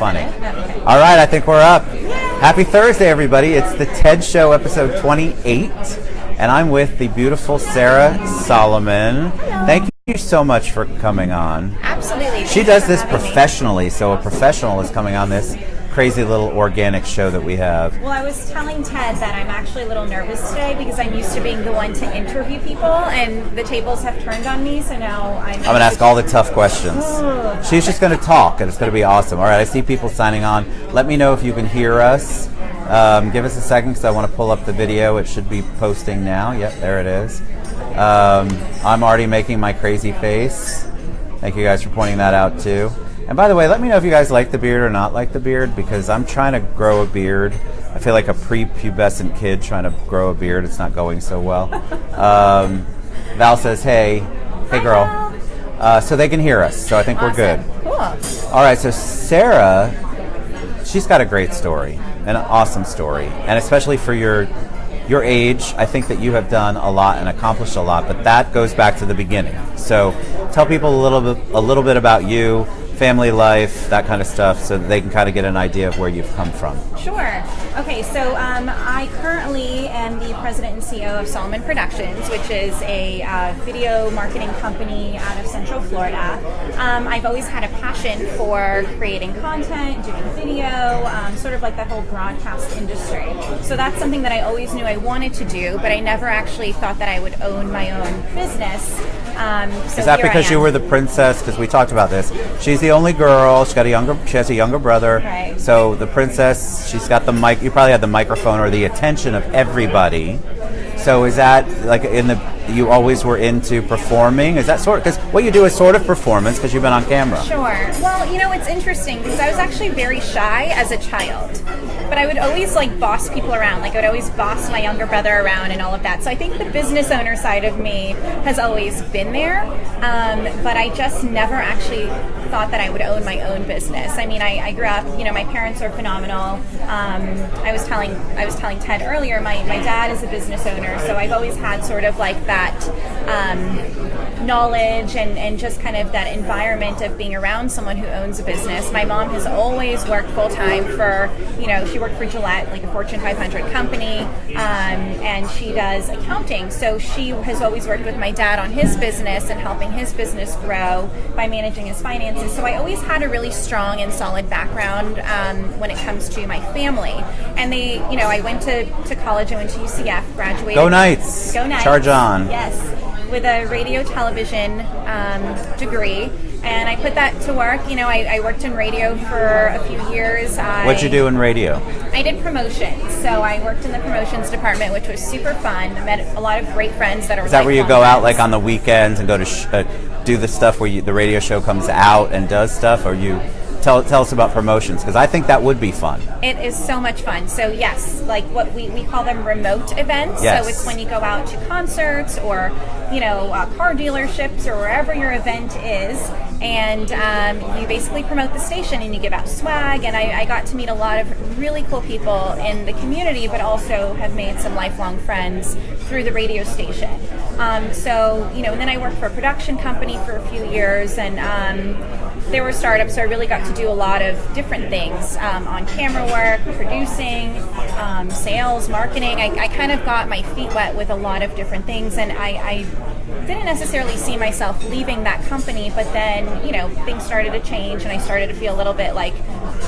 funny. All right, I think we're up. Happy Thursday, everybody. It's the TED Show, episode 28, and I'm with the beautiful Sarah Soliman. Hello. Thank you so much for coming on. Absolutely. She does this professionally, so a professional is coming on this crazy little organic show that we have. Well, I was telling Ted that I'm actually a little nervous today because I'm used to being the one to interview people, and the tables have turned on me, so now I'm going to ask all the tough questions. She's just going to talk, and it's going to be awesome. All right, I see people signing on. Let me know if you can hear us. Give us a second because I want to pull up the video. It should be posting now. Yep, there it is. I'm already making my crazy face. Thank you guys for pointing that out too. And by the way, let me know if you guys like the beard or not like the beard, because I'm trying to grow a beard. I feel like a prepubescent kid trying to grow a beard. It's not going so well. Val says, hey girl. So they can hear us, so I think we're good. Cool. All right, so Sarah, she's got a great story, an awesome story, and especially for your age, I think that you have done a lot and accomplished a lot, but that goes back to the beginning. So tell people a little bit about you, family life, that kind of stuff, so that they can kind of get an idea of where you've come from. Sure. Okay, so I currently am the president and CEO of Soliman Productions, which is a video marketing company out of Central Florida. I've always had a passion for creating content, doing video, sort of like that whole broadcast industry. So that's something that I always knew I wanted to do, but I never actually thought that I would own my own business. Is that because you were the princess? Because we talked about this. She's the only girl. She has a younger brother. Right. So the princess, she's got the mic. You probably had the microphone or the attention of everybody. So is that like you always were into performing? Is that sort of, because what you do is sort of performance because you've been on camera. Sure. Well, it's interesting because I was actually very shy as a child, but I would always boss people around. I would always boss my younger brother around and all of that. So I think the business owner side of me has always been there, but I just never actually thought that I would own my own business. I mean, I grew up, my parents are phenomenal. I was telling Ted earlier, my dad is a business owner, so I've always had sort of that knowledge and just kind of that environment of being around someone who owns a business. My mom has always worked full-time for, she worked for Gillette, like a Fortune 500 company, and she does accounting. So she has always worked with my dad on his business and helping his business grow by managing his finances. So I always had a really strong and solid background when it comes to my family. And I went to college, I went to UCF, graduated. Go Knights! Go Knights! Charge on! Yes, with a radio television degree, and I put that to work. I worked in radio for a few years. What'd you do in radio? I did promotions, so I worked in the promotions department, which was super fun. I met a lot of great friends that are. Is that where you go out on the weekends and go to do the stuff where the radio show comes out and does stuff, or you? Tell us about promotions, because I think that would be fun. It is so much fun. So yes, what we call them remote events. Yes. So it's when you go out to concerts or car dealerships or wherever your event is, and you basically promote the station and you give out swag. And I got to meet a lot of really cool people in the community, but also have made some lifelong friends through the radio station. And then I worked for a production company for a few years, and there were startups, so I really got to do a lot of different things, on camera work, producing, sales, marketing. I kind of got my feet wet with a lot of different things, and I didn't necessarily see myself leaving that company, but then, things started to change, and I started to feel a little bit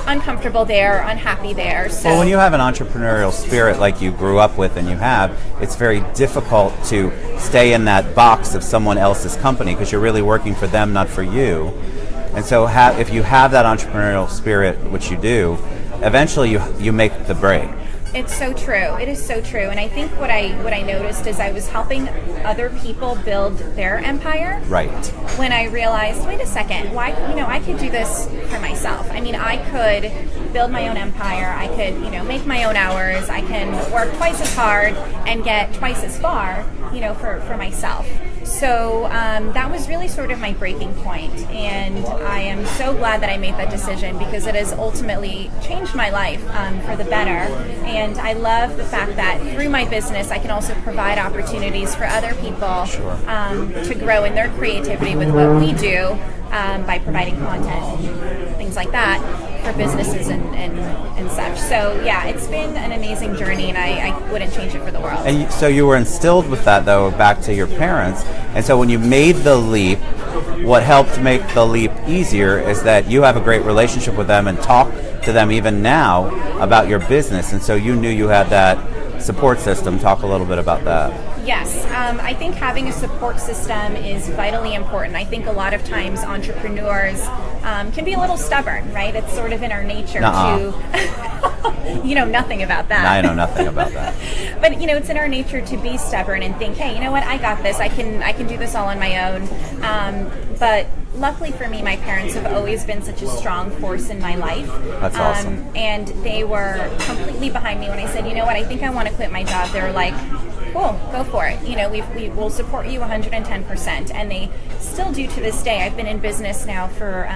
uncomfortable there, unhappy there. So. Well, when you have an entrepreneurial spirit like you grew up with and you have, it's very difficult to stay in that box of someone else's company because you're really working for them, not for you. And so if you have that entrepreneurial spirit, which you do, eventually you make the break. It's so true. It is so true. And I think what I noticed is I was helping other people build their empire. Right. When I realized, wait a second, why, I could do this for myself. I mean, I could build my own empire. I could, make my own hours. I can work twice as hard and get twice as far, for myself. So that was really sort of my breaking point, and I am so glad that I made that decision because it has ultimately changed my life for the better. And I love the fact that through my business I can also provide opportunities for other people to grow in their creativity with what we do by providing content, things like that, for businesses and such. So yeah, it's been an amazing journey, and I wouldn't change it for the world. And so you were instilled with that, though, back to your parents. And so when you made the leap, what helped make the leap easier is that you have a great relationship with them and talk to them even now about your business. And so you knew you had that support system. Talk a little bit about that. Yes, I think having a support system is vitally important. I think a lot of times entrepreneurs can be a little stubborn, right? It's sort of in our nature to, you know nothing about that. I know nothing about that. But it's in our nature to be stubborn and think, hey, you know what, I got this. I can do this all on my own. But luckily for me, my parents have always been such a strong force in my life. That's awesome. And they were completely behind me when I said, you know what, I think I want to quit my job. They were like, cool, go for it. We will support you 110%. And they still do to this day. I've been in business now for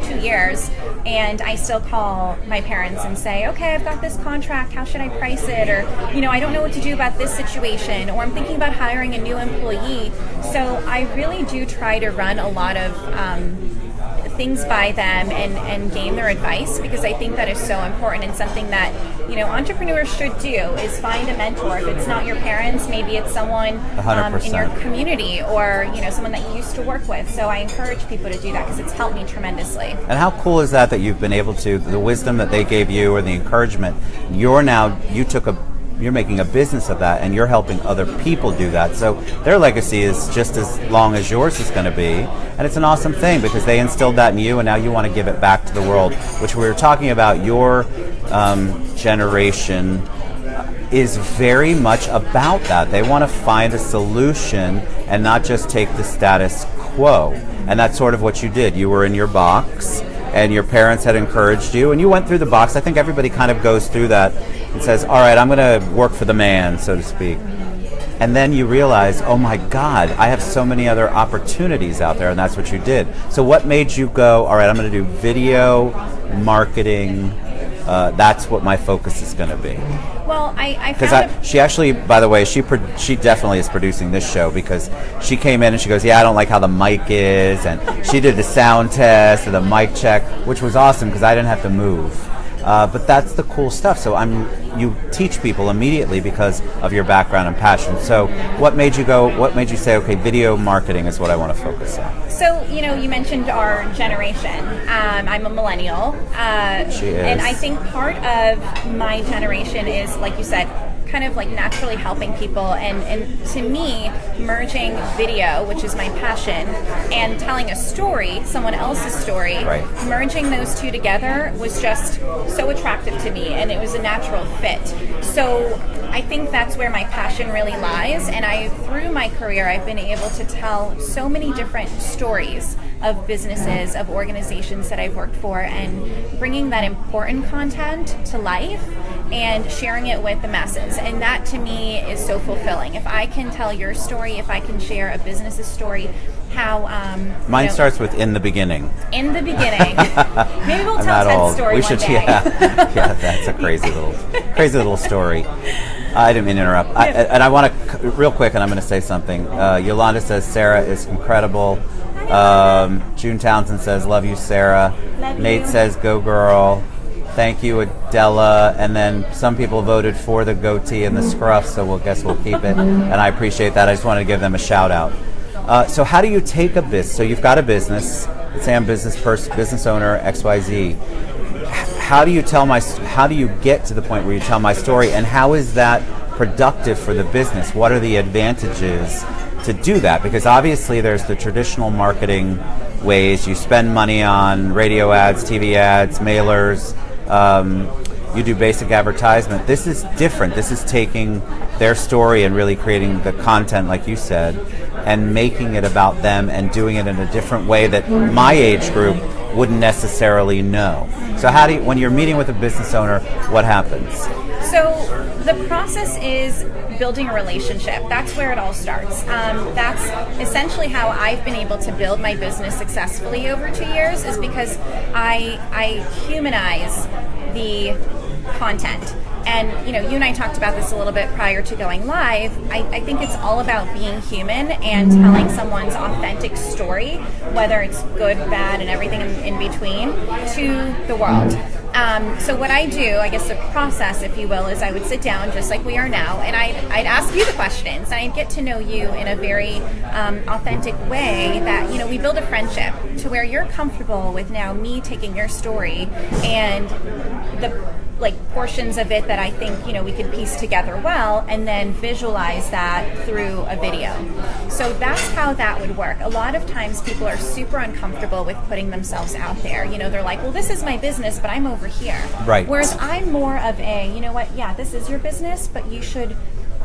2 years, and I still call my parents and say, okay, I've got this contract. How should I price it? Or, I don't know what to do about this situation. Or I'm thinking about hiring a new employee. So I really do try to run a lot of things by them and gain their advice, because I think that is so important, and something that entrepreneurs should do is find a mentor. If it's not your parents, maybe it's someone in your community, or someone that you used to work with. So I encourage people to do that, because it's helped me tremendously. And how cool is that you've been able to, the wisdom that they gave you or the encouragement, you're making a business of that, and you're helping other people do that. So their legacy is just as long as yours is going to be. And it's an awesome thing, because they instilled that in you, and now you want to give it back to the world, which we were talking about. Your generation is very much about that. They want to find a solution and not just take the status quo. And that's sort of what you did. You were in your box, and your parents had encouraged you, and you went through the box. I think everybody kind of goes through that and says, all right, I'm going to work for the man, so to speak. And then you realize, oh my God, I have so many other opportunities out there, and that's what you did. So what made you go, all right, I'm going to do video marketing, that's what my focus is going to be? Well, I found she actually, by the way, she definitely is producing this show, because she came in and she goes, yeah, I don't like how the mic is, and she did the sound test and the mic check, which was awesome because I didn't have to move. But that's the cool stuff. So you teach people immediately because of your background and passion. So what made you say, okay, video marketing is what I want to focus on? So, you mentioned our generation. I'm a millennial. She is. And I think part of my generation is, like you said, kind of like naturally helping people, and to me, merging video, which is my passion, and telling a story, someone else's story, right. Merging those two together was just so attractive to me, and it was a natural fit. So I think that's where my passion really lies, and through my career, I've been able to tell so many different stories of businesses, of organizations that I've worked for, and bringing that important content to life and sharing it with the masses. And that to me is so fulfilling. If I can tell your story, if I can share a business's story, how mine starts with in the beginning. In the beginning. Maybe we'll tell Ted's story one day. Yeah, that's a crazy little story. I didn't mean to interrupt. And I want to, real quick, and I'm going to say something. Yolanda says Sarah is incredible. June Townsend says, love you, Sarah. Love Nate you. says, go girl. Thank you, Adela. And then some people voted for the goatee and the scruff, so we'll keep it. And I appreciate that. I just wanted to give them a shout out. So how do you take a business? So you've got a business. Say I'm business owner, XYZ. How do you get to the point where you tell my story, and how is that productive for the business? What are the advantages to do that? Because obviously there's the traditional marketing ways. You spend money on radio ads, TV ads, mailers. You do basic advertisement. This is different. This is taking their story and really creating the content, like you said, and making it about them and doing it in a different way that my age group wouldn't necessarily know. So when you're meeting with a business owner, what happens? So the process is building a relationship. That's where it all starts. That's essentially how I've been able to build my business successfully over 2 years, is because I humanize the content. And you and I talked about this a little bit prior to going live. I think it's all about being human and telling someone's authentic story, whether it's good, bad, and everything in between, to the world. So what I do, I guess the process, if you will, is I would sit down just like we are now, and I'd ask you the questions, and I'd get to know you in a very authentic way that, we build a friendship to where you're comfortable with now me taking your story and the portions of it that I think, we could piece together well, and then visualize that through a video. So that's how that would work. A lot of times people are super uncomfortable with putting themselves out there. They're like, well, this is my business, but I'm over here. Right. Whereas I'm more of this is your business, but you should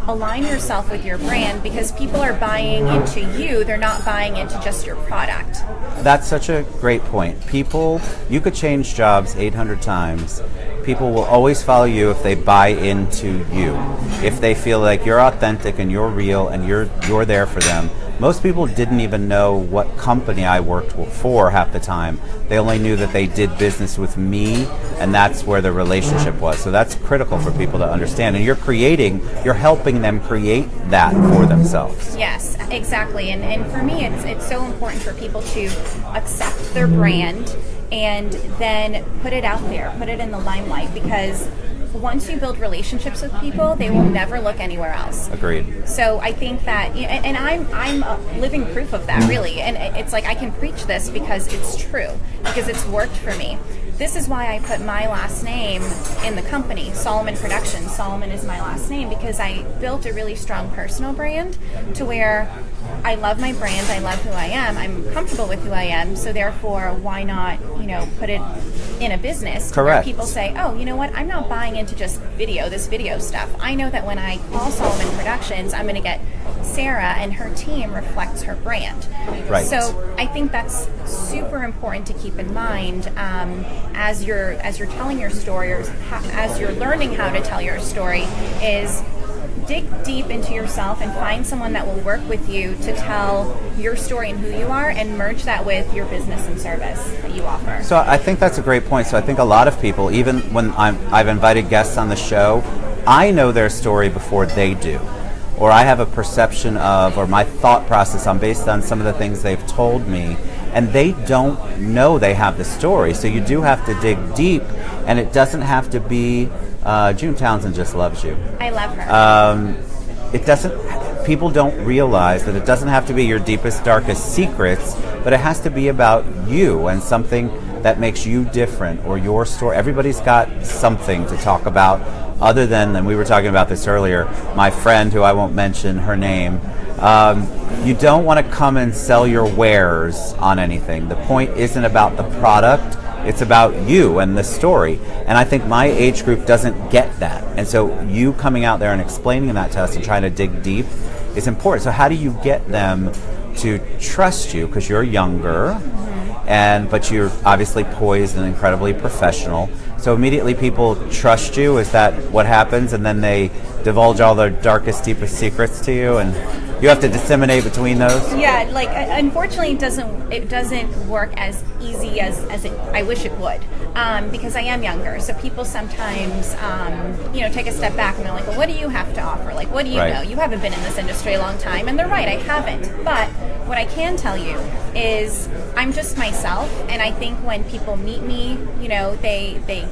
align yourself with your brand, because people are buying into you. They're not buying into just your product. That's such a great point. You could change jobs 800 times. People will always follow you if they buy into you. If they feel like you're authentic and you're real and you're there for them. Most people didn't even know what company I worked for half the time. They only knew that they did business with me, and that's where the relationship was. So that's critical for people to understand. And you're helping them create that for themselves. Yes, exactly. And for me, it's so important for people to accept their brand and then put it out there, put it in the limelight, because once you build relationships with people, they will never look anywhere else. Agreed. So I think that, and I'm a living proof of that, really. And it's like I can preach this because it's true, because it's worked for me. This is why I put my last name in the company, Soliman Productions. Soliman is my last name because I built a really strong personal brand to where I love my brand, I love who I am, I'm comfortable with who I am, so therefore why not, put it in a business Correct. where people say, oh, you know what, I'm not buying into just this video stuff. I know that when I call Soliman Productions, I'm going to get Sarah, and her team reflects her brand. Right. So I think that's super important to keep in mind as you're telling your story, or as you're learning how to tell your story, is dig deep into yourself and find someone that will work with you to tell your story and who you are, and merge that with your business and service that you offer. So I think that's a great point. So I think a lot of people, even when I've invited guests on the show, I know their story before they do. Or I have a perception of, or my thought process based on some of the things they've told me, and they don't know they have the story. So you do have to dig deep, and it doesn't have to be June Townsend just loves you. I love her. It doesn't. People don't realize that it doesn't have to be your deepest, darkest secrets, but it has to be about you and something that makes you different, or your story. Everybody's got something to talk about, other than, and we were talking about this earlier, my friend, who I won't mention her name. You don't want to come and sell your wares on anything. The point isn't about the product. It's about you and the story. And I think my age group doesn't get that. And so you coming out there and explaining that to us and trying to dig deep is important. So how do you get them to trust you? Because you're younger, but you're obviously poised and incredibly professional. So immediately people trust you. Is that what happens? And then they divulge all their darkest, deepest secrets to you, and you have to disseminate between those? Yeah, unfortunately it doesn't work as easy as I wish it would, because I am younger. So people sometimes take a step back and they're like, well, what do you have to offer? Like, what do you know? You haven't been in this industry a long time. And they're right, I haven't. But what I can tell you is I'm just myself, and I think when people meet me, they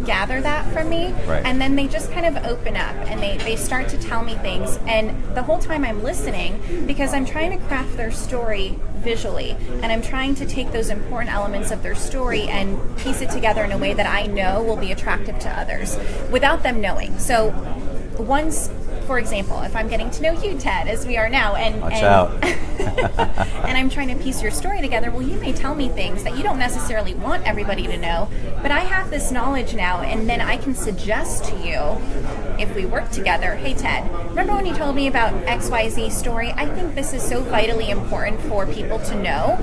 gather that from me, and then they just kind of open up and they start to tell me things, and the whole time I'm listening, because I'm trying to craft their story visually, and I'm trying to take those important elements of their story and piece it together in a way that I know will be attractive to others without them knowing. So once, for example, if I'm getting to know you, Ted, as we are now, and and I'm trying to piece your story together, well, you may tell me things that you don't necessarily want everybody to know, but I have this knowledge now, and then I can suggest to you, if we work together, hey, Ted, remember when you told me about XYZ story? I think this is so vitally important for people to know.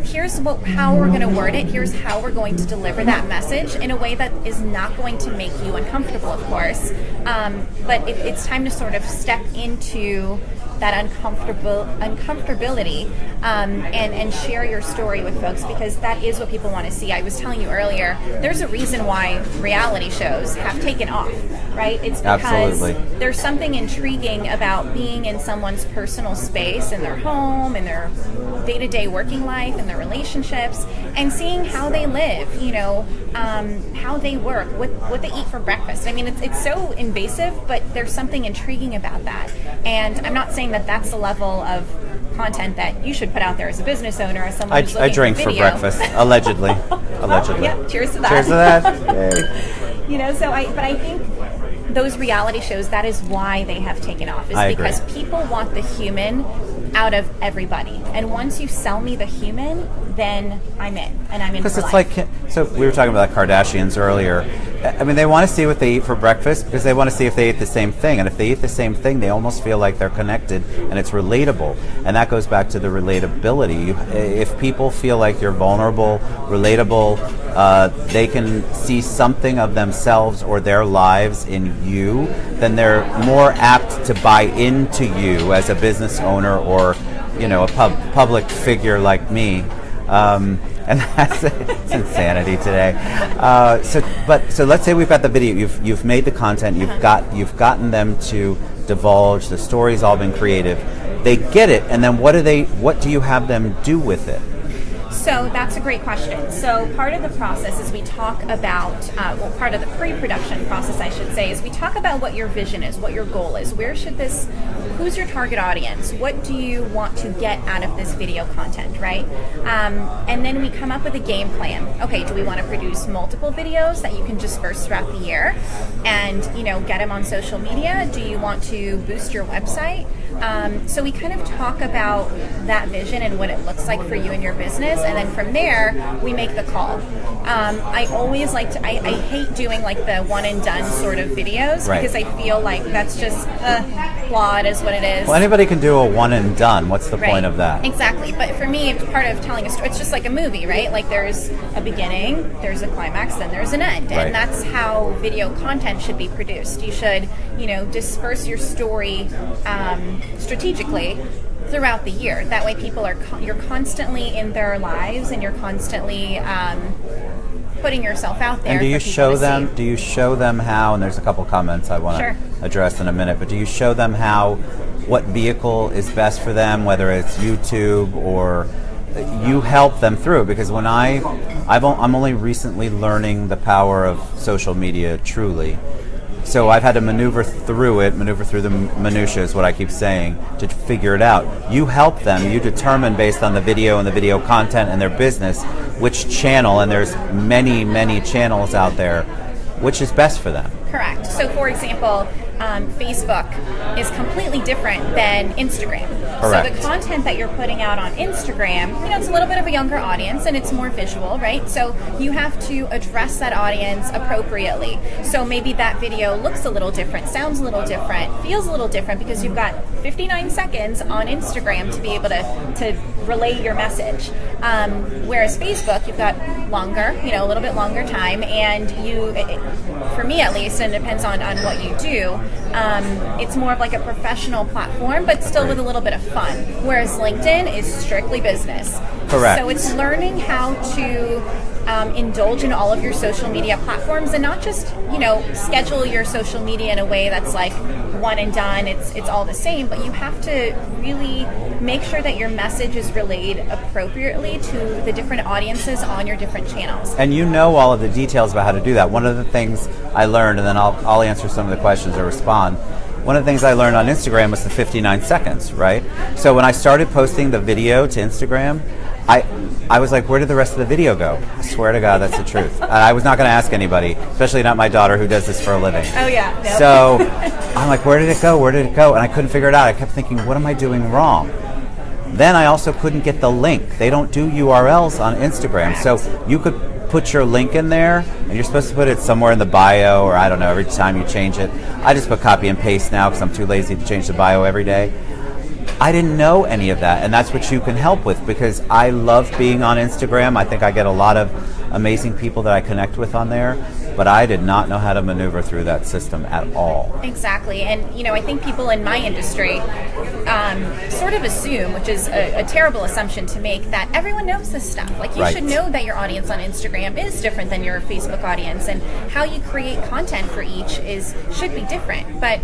Here's how we're going to word it. Here's how we're going to deliver that message in a way that is not going to make you uncomfortable, of course. But it's time to sort of step into that uncomfortability and share your story with folks, because that is what people want to see. I was telling you earlier, there's a reason why reality shows have taken off, right? It's because there's something intriguing about being in someone's personal space, in their home, in their day-to-day working life, in their relationships, and seeing how they live, how they work, what they eat for breakfast. I mean, it's so invasive, but there's something intriguing about that. And I'm not saying that that's the level of content that you should put out there as a business owner, as someone who's looking I drink for breakfast, allegedly. Allegedly. Yeah, cheers to that. Cheers to that. You know, but I think those reality shows, that is why they have taken off, is because people want the human out of everybody. And once you sell me the human, then I'm in, and I'm in for life. Because it's like, so we were talking about the Kardashians earlier. I mean, they want to see what they eat for breakfast because they want to see if they eat the same thing. And if they eat the same thing, they almost feel like they're connected and it's relatable. And that goes back to the relatability. If people feel like you're vulnerable, relatable, they can see something of themselves or their lives in you, then they're more apt to buy into you as a business owner or, you know, a public figure like me. And that's it's insanity today. So let's say we've got the video. You've made the content. You've gotten them to divulge. The story's all been creative. They get it, and then what do you have them do with it? So that's a great question. So part of the process is we talk about, part of the pre-production process, I should say, is we talk about what your vision is, what your goal is. Who's your target audience? What do you want to get out of this video content, right? And then we come up with a game plan. Okay, do we want to produce multiple videos that you can disperse throughout the year and, you know, get them on social media? Do you want to boost your website? So we kind of talk about that vision and what it looks like for you and your business, and then from there we make the call. I always like to, I hate doing like the one and done sort of videos because I feel like that's just flawed is what it is. Well, anybody can do a one and done. What's the point of that? Exactly. But for me, it's part of telling a story. It's just like a movie, right? Like there's a beginning, there's a climax, then there's an end. And that's how video content should be produced. You should, you know, disperse your story strategically throughout the year. That way people you're constantly in their lives and you're constantly putting yourself out there. And do you show them how, and there's a couple comments I want to address in a minute, but do you show them what vehicle is best for them, whether it's YouTube or you help them through? Because when I'm only recently learning the power of social media truly. So I've had to maneuver through the minutiae is what I keep saying, to figure it out. You help them, you determine based on the video and the video content and their business, which channel, and there's many, many channels out there, which is best for them. Correct. So for example, Facebook is completely different than Instagram. Correct. So the content that you're putting out on Instagram, you know, it's a little bit of a younger audience and it's more visual, right? So you have to address that audience appropriately. So maybe that video looks a little different, sounds a little different, feels a little different because you've got 59 seconds on Instagram to be able to relay your message. Whereas Facebook, you've got longer, you know, a little bit longer time, and for me at least, and it depends on what you do, it's more of like a professional platform, but still with a little bit of fun. Whereas LinkedIn is strictly business. Correct. So it's learning how to indulge in all of your social media platforms and not just, you know, schedule your social media in a way that's like one and done, it's all the same, but you have to really make sure that your message is relayed appropriately to the different audiences on your different channels. And you know all of the details about how to do that. One of the things I learned, and then I'll answer some of the questions or respond. One of the things I learned on Instagram was the 59 seconds, right? So when I started posting the video to Instagram, I was like, where did the rest of the video go? I swear to God, that's the truth. I was not going to ask anybody, especially not my daughter who does this for a living. Oh, yeah. Yep. So I'm like, where did it go? Where did it go? And I couldn't figure it out. I kept thinking, what am I doing wrong? Then I also couldn't get the link. They don't do URLs on Instagram. So you could put your link in there, and you're supposed to put it somewhere in the bio, or I don't know, every time you change it. I just put copy and paste now because I'm too lazy to change the bio every day. I didn't know any of that, and that's what you can help with, because I love being on Instagram. I think I get a lot of amazing people that I connect with on there, but I did not know how to maneuver through that system at all. Exactly, and you know, I think people in my industry sort of assume, which is a terrible assumption to make, that everyone knows this stuff. Like you should know that your audience on Instagram is different than your Facebook audience, and how you create content for each should be different. But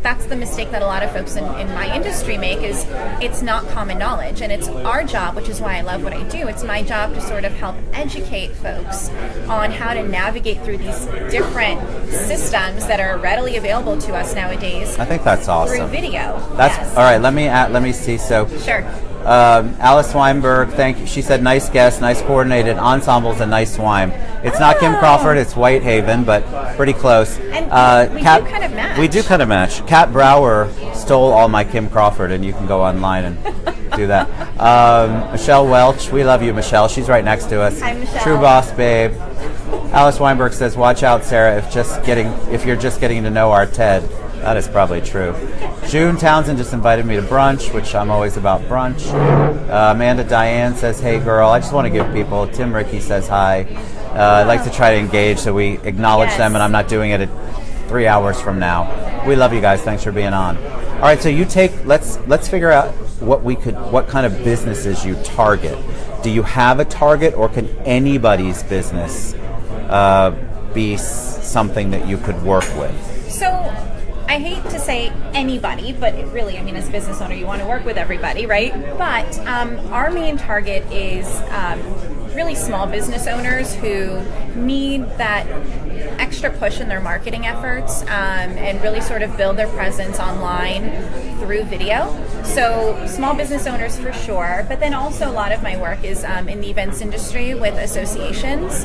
that's the mistake that a lot of folks in my industry make, is it's not common knowledge. And it's our job, which is why I love what I do, it's my job to sort of help educate folks on how to navigate through these different systems that are readily available to us nowadays. I think that's awesome. Through video. That's yes. All right, let me see. So sure. Alice Weinberg, thank you. She said, nice guest, nice coordinated ensembles, and nice wine. It's not Kim Crawford, it's Whitehaven, but pretty close. And we do kind of match. We do kind of match. Kat Brower stole all my Kim Crawford, and you can go online and do that. Michelle Welch, we love you, Michelle. She's right next to us. Hi, Michelle. True Boss Babe. Alice Weinberg says, watch out, Sarah, if you're just getting to know our Ted. That is probably true. June Townsend just invited me to brunch, which I'm always about brunch. Amanda Diane says, hey girl, I just want to give people. Tim Ricky says hi. I'd like to try to engage so we acknowledge them, and I'm not doing it at 3 hours from now. We love you guys. Thanks for being on. All right, so let's figure out what kind of businesses you target. Do you have a target, or can anybody's business be something that you could work with? So I hate to say anybody, but really, I mean, as a business owner, you want to work with everybody, right? But our main target is really small business owners who need that extra push in their marketing efforts and really sort of build their presence online through video. So small business owners for sure, but then also a lot of my work is in the events industry with associations.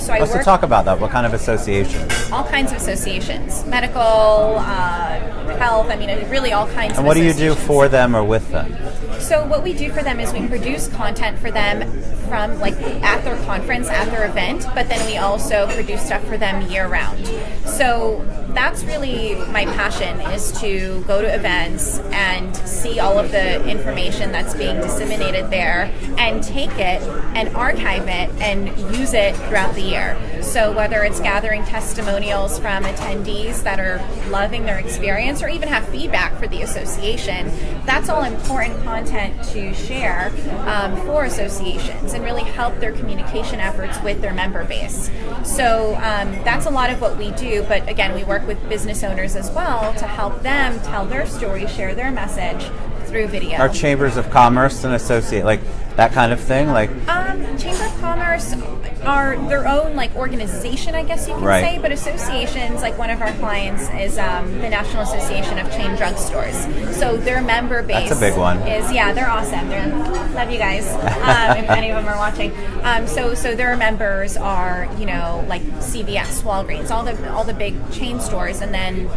So Let's talk about that. What kind of associations? All kinds of associations, medical, health, I mean, really all kinds of associations. And what do you do for them or with them? So what we do for them is we produce content for them from like at their conference, at their event, but then we also produce stuff for them year round. So that's really my passion, is to go to events and see all of the information that's being disseminated there and take it and archive it and use it throughout the year. So whether it's gathering testimonials from attendees that are loving their experience or even have feedback for the association, that's all important content to share for associations and really help their communication efforts with their member base. So that's a lot of what we do, but again, we work with business owners as well to help them tell their story, share their message through video. Are chambers of commerce and associate, like that kind of thing? Like Chamber of Commerce are their own like organization, I guess you can say, but associations, like one of our clients is the National Association of Chain Drugstores. So their member base, that's a big one. They're awesome. Love you guys. If any of them are watching. So their members are, like CVS, Walgreens, all the big chain stores, and then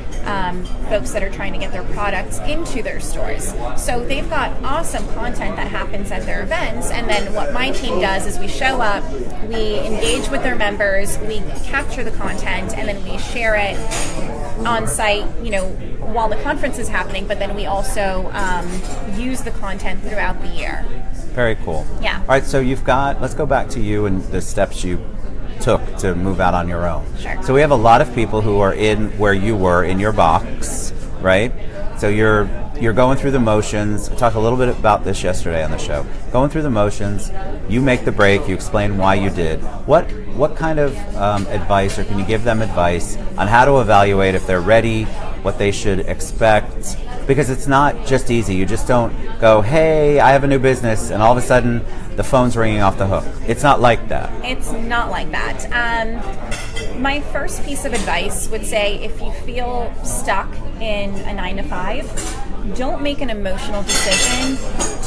folks that are trying to get their products into their stores. So they've got awesome content that happens at their events, and then what my team does is we show up, we engage with their members, we capture the content, and then we share it on site, while the conference is happening, but then we also use the content throughout the year. Very cool. Yeah. All right, so let's go back to you and the steps you took to move out on your own. Sure. So we have a lot of people who are in where you were in your box, right? So you're going through the motions. I talked a little bit about this yesterday on the show. Going through the motions, you make the break, you explain why you did. What kind of advice, or can you give them advice on how to evaluate if they're ready, what they should expect? Because it's not just easy. You just don't go, hey, I have a new business, and all of a sudden the phone's ringing off the hook. It's not like that. It's not like that. My first piece of advice would say, if you feel stuck in a 9-to-5, don't make an emotional decision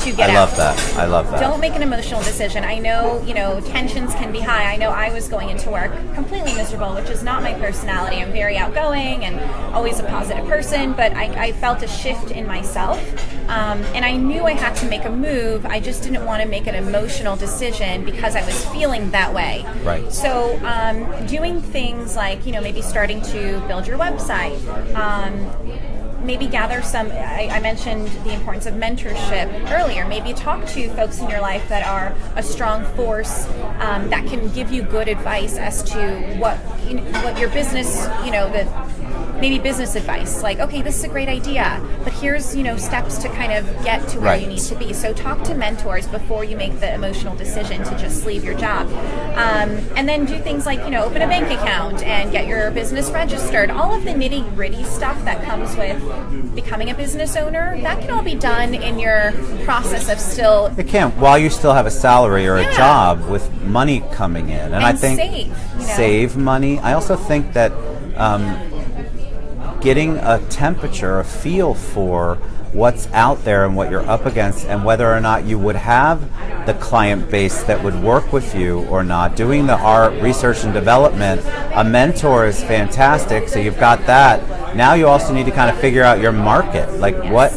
to get out. I love that. Don't make an emotional decision. I know, tensions can be high. I know I was going into work completely miserable, which is not my personality. I'm very outgoing and always a positive person, but I felt a shift in myself. And I knew I had to make a move. I just didn't want to make an emotional decision because I was feeling that way. Right. So doing things like, maybe starting to build your website, maybe gather some, I mentioned the importance of mentorship earlier. Maybe talk to folks in your life that are a strong force that can give you good advice as to what your business, maybe business advice, like, okay, this is a great idea, but here's, steps to kind of get to where you need to be. So talk to mentors before you make the emotional decision to just leave your job. And then do things like, open a bank account and get your business registered. All of the nitty-gritty stuff that comes with becoming a business owner, that can all be done in your process of still... It can, while you still have a salary or a job with money coming in. And I think save money. I also think that getting a temperature, a feel for what's out there and what you're up against and whether or not you would have the client base that would work with you or not. Doing the art, research and development, a mentor is fantastic, so you've got that. Now you also need to kind of figure out your market. Like what,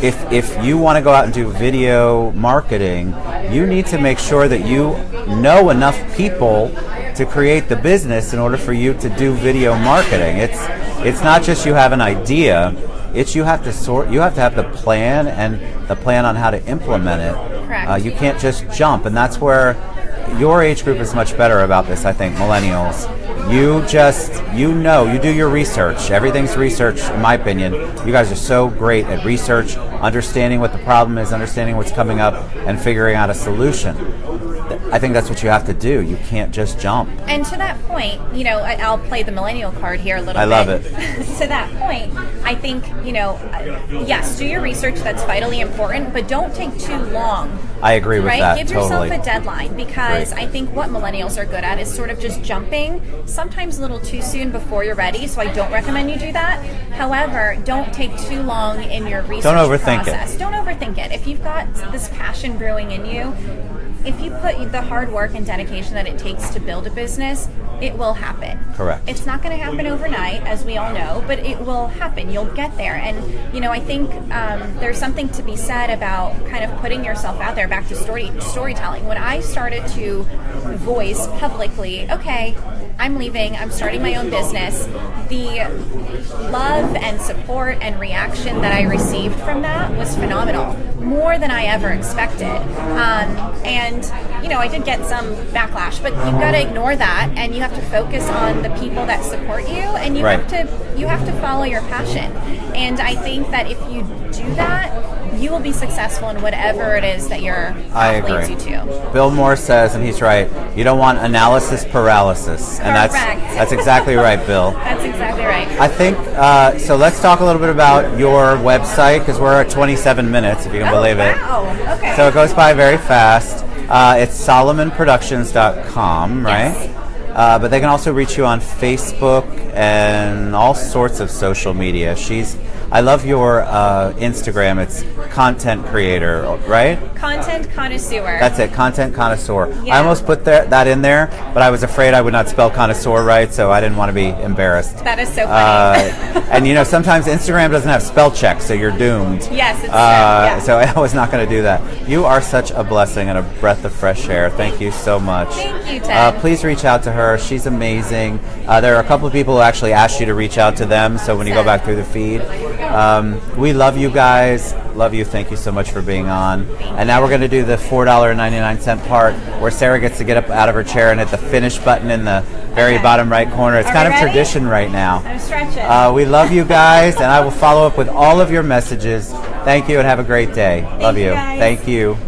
if you want to go out and do video marketing, you need to make sure that you know enough people to create the business in order for you to do video marketing. It's not just you have an idea, it's you have to have the plan and the plan on how to implement it. Correct. You can't just jump, and that's where your age group is much better about this, I think, millennials. You do your research. Everything's research, in my opinion. You guys are so great at research, understanding what the problem is, understanding what's coming up, and figuring out a solution. I think that's what you have to do. You can't just jump. And to that point, I'll play the millennial card here a little bit. I love it. To that point, I think, yes, do your research. That's vitally important, but don't take too long. I agree with that. Give yourself a deadline, because I think what millennials are good at is sort of just jumping, sometimes a little too soon before you're ready, so I don't recommend you do that. However, don't take too long in your research process. Don't overthink it. If you've got this passion brewing in you, if you put the hard work and dedication that it takes to build a business, it will happen. Correct. It's not going to happen overnight, as we all know, but it will happen. You'll get there. And, I think there's something to be said about kind of putting yourself out there, back to storytelling. When I started to voice publicly, okay, I'm leaving, I'm starting my own business, the love and support and reaction that I received from that was phenomenal. More than I ever expected. And I did get some backlash, but you've got to ignore that, and you have to focus on the people that support you, and you have to follow your passion. And I think that if you do that, you will be successful in whatever it is that your path leads you to. Bill Moore says, and he's right, you don't want analysis paralysis. And that's exactly right, Bill. That's exactly right. I think, so let's talk a little bit about your website, because we're at 27 minutes, if you can believe it. Wow, okay. So it goes by very fast. It's SolimanProductions.com, right? Yes. But they can also reach you on Facebook and all sorts of social media. I love your Instagram. It's content creator, right? Content connoisseur. That's it, content connoisseur. Yeah. I almost put that in there, but I was afraid I would not spell connoisseur right, so I didn't want to be embarrassed. That is so funny. And sometimes Instagram doesn't have spell check, so you're doomed. Yes, it's true. Yeah. So I was not going to do that. You are such a blessing and a breath of fresh air. Thank you so much. Thank you, Ted. Please reach out to her. She's amazing. There are a couple of people who actually asked you to reach out to them, so when you go back through the feed. We love you guys. Love you. Thank you so much for being on. And now we're going to do the $4.99 part where Sarah gets to get up out of her chair and hit the finish button in the very bottom right corner. It's kind of tradition right now. I'm stretching. We love you guys, and I will follow up with all of your messages. Thank you, and have a great day. Love you. Guys. Thank you.